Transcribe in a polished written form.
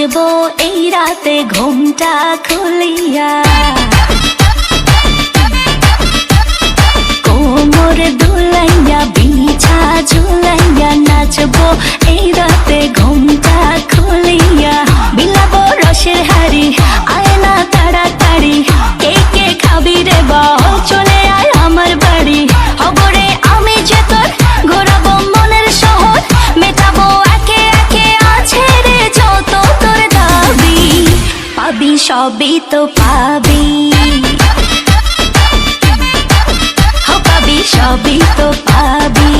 নাচবো এই রাতে ঘুমটা খুলিয়া, কোমর দুলাইয়া বিছা ঝুলাইয়া নাচবো এই রাতে ঘুমটা খুলিয়া। বিলাবো রসের হাড়ি আয় না তাড়াতাড়ি, কে কে খাবি রে বল চলে আয় আমার বাড়ি। হবরে আমি যে তোর ঘোরাবো মনের শহর, মেটাবো একে একে আছে রে যত তোর দাবি। পাবি সবই তো পাবি, পাবি সবই তো পাবি।